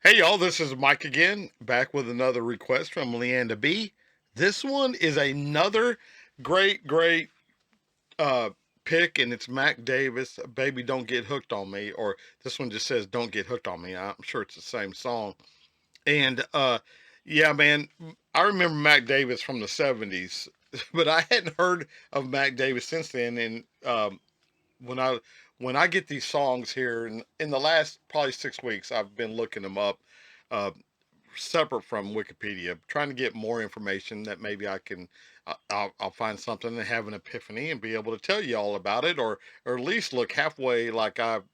Hey y'all, this is Mike again, back with another request from Leanda B. This one is another great uh pick, and it's Mac Davis, Baby Don't Get Hooked on Me, or this one just says Don't Get Hooked on Me. I'm sure it's the same song. And yeah, man, I remember Mac Davis from the 70s, but I hadn't heard of Mac Davis since then. And when I when I get these songs here in the last probably 6 weeks, I've been looking them up. Uh, Separate from Wikipedia, trying to get more information that maybe I can, I'll find something and have an epiphany and be able to tell you all about it, or at least look halfway like I'm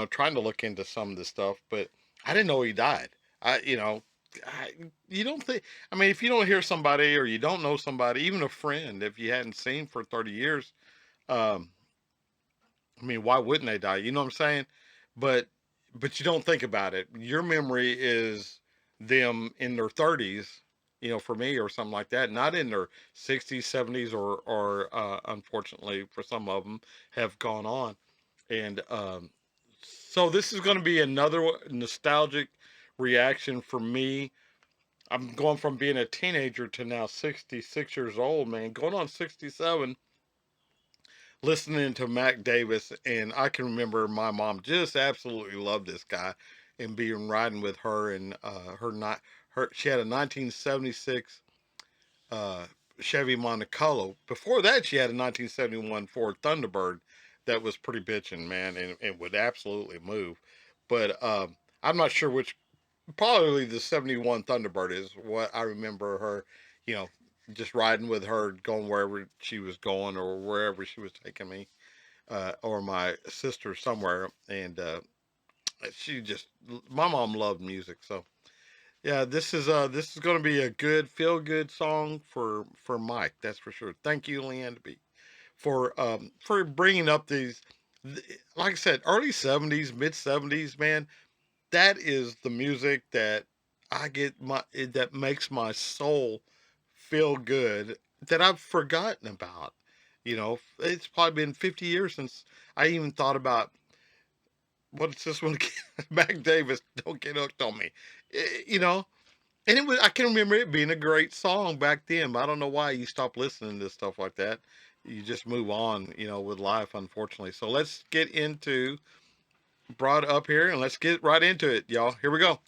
trying to look into some of this stuff. But I didn't know he died. I you know. I, you don't think? I mean, if you don't hear somebody or you don't know somebody, even a friend, if you hadn't seen for 30 years, um, I mean, why wouldn't they die? You know what I'm saying? But but you don't think about it. Your memory is them in their 30s, for me or something like that, not in their 60s, 70s, or unfortunately for some of them have gone on. And so this is going to be another nostalgic reaction for me. I'm going from being a teenager to now 66 years old, man, going on 67, listening to Mac Davis, and I can remember my mom just absolutely loved this guy, and being riding with her and her not her. She had a 1976 uh, Chevy Monticello. Before that, she had a 1971 Ford Thunderbird that was pretty bitchin', man, and would absolutely move. But I'm not sure which. Probably the 71 Thunderbird is what I remember her, you know, just riding with her, going wherever she was going or wherever she was taking me, or my sister somewhere. And she just, my mom loved music. So yeah, this is going to be a good feel good song for Mike. That's for sure. Thank you, Leanne, for bringing up these. Like I said, early 70s, mid 70s, man. That is the music that that makes my soul feel good, that I've forgotten about. It's probably been 50 years since I even thought about what's this one? Mac Davis, Don't Get Hooked on Me. You know, and I can remember it being a great song back then, but I don't know why you stop listening to stuff like that. You just move on, with life, unfortunately. So let's get into brought up here, and let's get right into it, y'all. Here we go.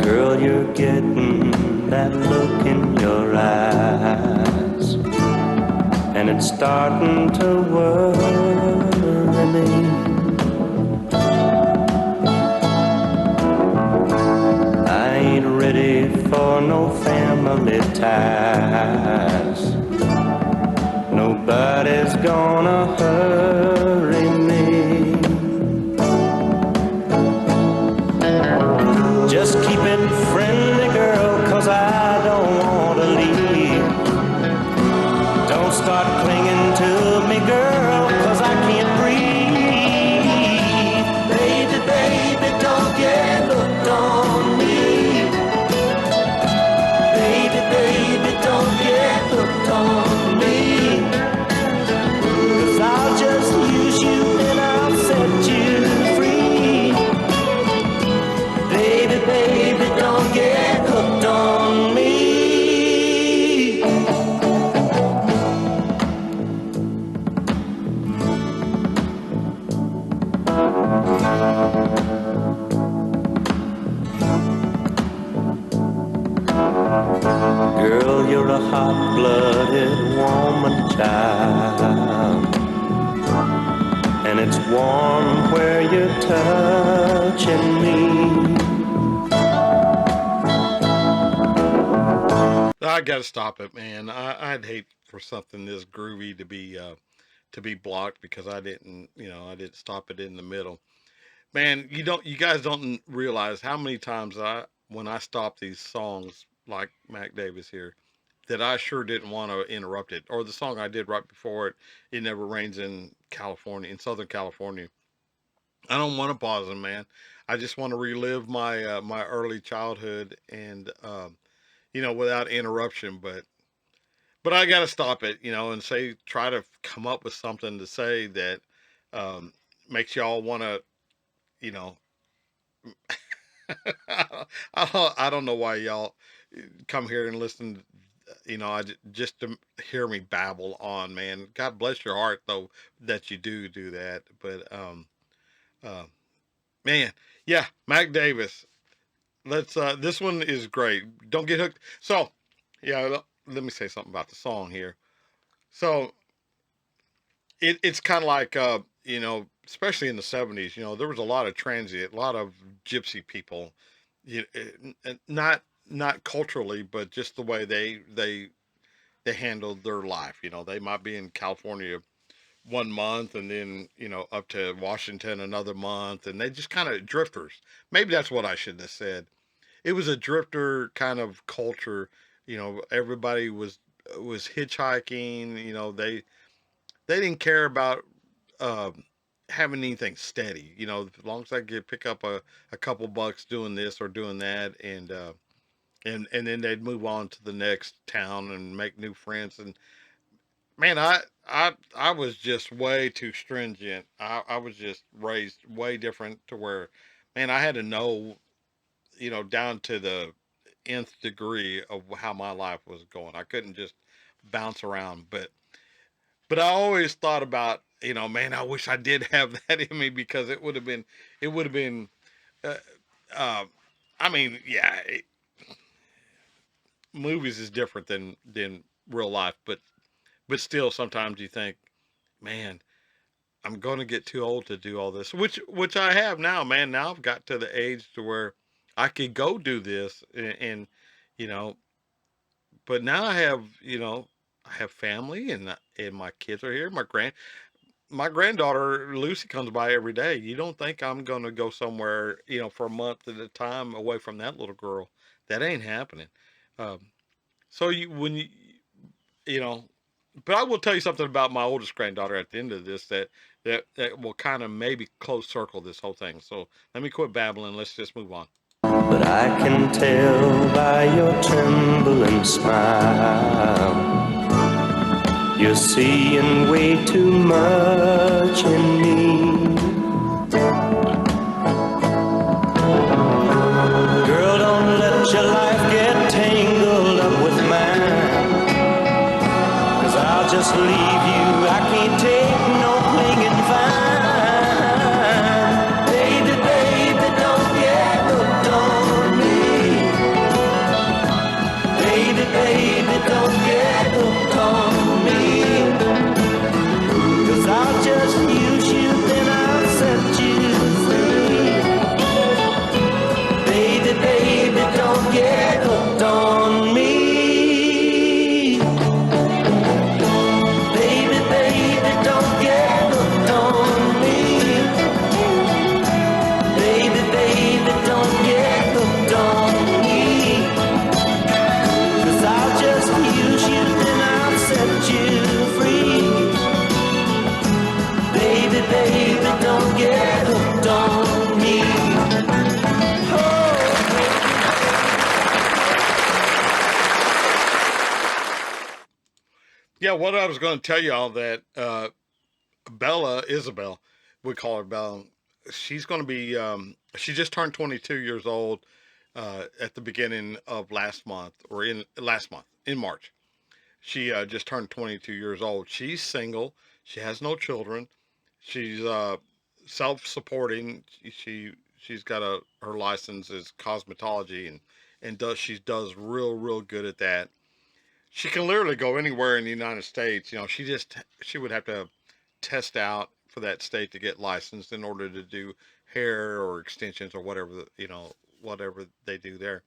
Girl, you're getting that look in your eyes, and it's starting to worry me. I ain't ready for no family ties. Nobody's gonna hurry me. Just keep it friendly, girl, 'cause I don't want to leave. Don't start clinging to me, girl, 'cause I can't breathe. Baby, baby, don't get hooked on me. Baby, baby, don't get hooked on me. 'Cause I'll just use you and I'll set you free. Baby, baby, don't get hooked on me. Girl, you're a hot-blooded woman, child, and it's warm where you're touching me. I gotta stop it, man. I'd hate for something this groovy to be blocked because I didn't stop it in the middle. Man, you guys don't realize how many times when I stop these songs like Mac Davis here, that I sure didn't want to interrupt it. Or the song I did right before it, It Never Rains in California, in Southern California. I don't want to pause them, man. I just want to relive my early childhood and without interruption. But I got to stop it, and say try to come up with something to say that um, makes y'all want to, you know. I don't know why y'all come here and listen. Just to hear me babble on, man. God bless your heart, though, that you do that. But uh, man, yeah, Mac Davis. Let's. This one is great. Don't get hooked. So, yeah. Let me say something about the song here. So it's kind of like especially in the '70s. There was a lot of transient, a lot of gypsy people. Not culturally, but just the way they handled their life. They might be in California 1 month and then up to Washington another month, and they just kind of drifters. Maybe that's what I should have said. It was a drifter kind of culture. Everybody was hitchhiking. They didn't care about um, having anything steady. As long as I could pick up a couple bucks doing this or doing that, and then they'd move on to the next town and make new friends. And man, I was just way too stringent. I was just raised way different to where, man, I had to know, down to the nth degree of how my life was going. I couldn't just bounce around. But I always thought about, man, I wish I did have that in me because it would have been, uh, uh, I mean, yeah, movies is different than real life, but still, sometimes you think, man, I'm going to get too old to do all this, which I have now, man. Now I've got to the age to where I could go do this, and you know, but now I have family, and my kids are here. My granddaughter Lucy comes by every day. You don't think I'm going to go somewhere, for a month at a time away from that little girl? That ain't happening. Um, so you know, but I will tell you something about my oldest granddaughter at the end of this that will kind of maybe close circle this whole thing. So let me quit babbling. Let's just move on. But I can tell by your trembling smile, you're seeing way too much in me. Girl, don't let your life get tangled up with mine, 'cause I'll just leave you. I can't take no clinging vine. Baby, baby, don't get hooked on me. Baby, baby, don't get hooked on me. 'Cause I'll just use you, then I'll set you free. Baby, baby, don't get hooked on me. Baby, baby, don't get hooked on me. Baby, baby, don't get hooked on me. 'Cause I'll just use you, then I'll set you free. Baby, baby, don't get hooked on me. Oh. Yeah, what I was going to tell y'all that Bella Isabel, we call her Bella. She's going to be. She just turned 22 years old at the beginning of last month, or in last month in March. She just turned 22 years old. She's single. She has no children. She's self-supporting. She's got her license is cosmetology, and does real good at that. She can literally go anywhere in the United States. She would have to test out for that state to get licensed in order to do hair or extensions or whatever they do there.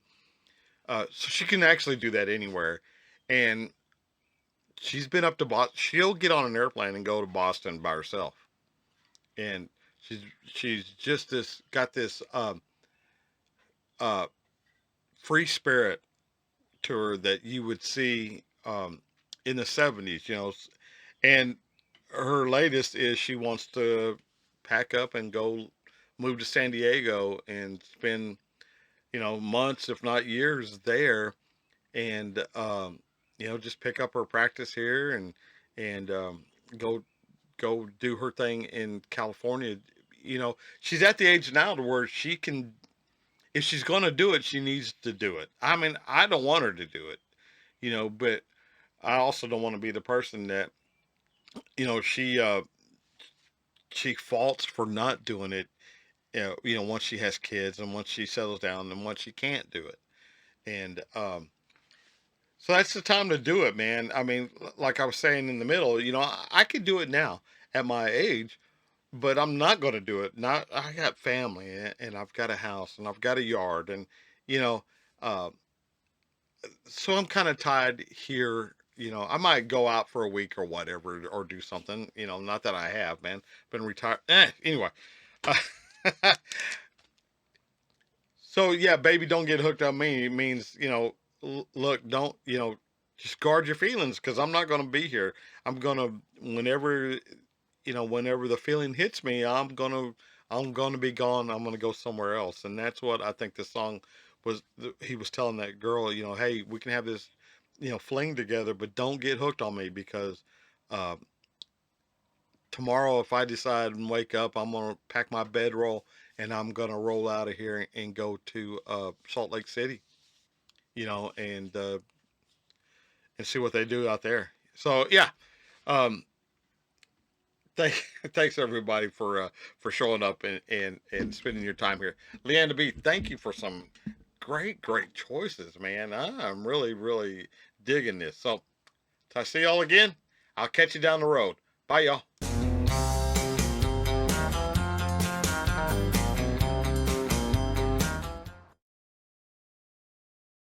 So she can actually do that anywhere, and she's been up to Boston. She'll get on an airplane and go to Boston by herself, and she's just this got this uh, free spirit to her that you would see in the '70s. And her latest is she wants to pack up and go. move to San Diego and spend, months, if not years there, and just pick up her practice here and go do her thing in California. She's at the age now to where she can, if she's going to do it, she needs to do it. I mean, I don't want her to do it, but I also don't want to be the person that, she faults for not doing it. Once she has kids and once she settles down and once she can't do it, and so that's the time to do it, man. I mean, like I was saying in the middle, I could do it now at my age, but I'm not going to do it. Not, I got family and I've got a house and I've got a yard and you know, uh, so I'm kind of tied here. I might go out for a week or whatever or do something. Not that I have, man. Been retired. Anyway, uh, so yeah, baby, don't get hooked on me. It means, look, don't, just guard your feelings because I'm not going to be here. I'm gonna whenever, whenever the feeling hits me, I'm gonna be gone. I'm gonna go somewhere else, and that's what I think this song was. He was telling that girl, hey, we can have this, fling together, but don't get hooked on me because uh, tomorrow if I decide and wake up, I'm gonna pack my bedroll and I'm gonna roll out of here and go to Salt Lake City, and see what they do out there. So yeah, um, thank, thanks everybody for showing up and spending your time here. Leanna B, thank you for some great choices, man. I'm really digging this. So, till I see y'all again, I'll catch you down the road. Bye, y'all.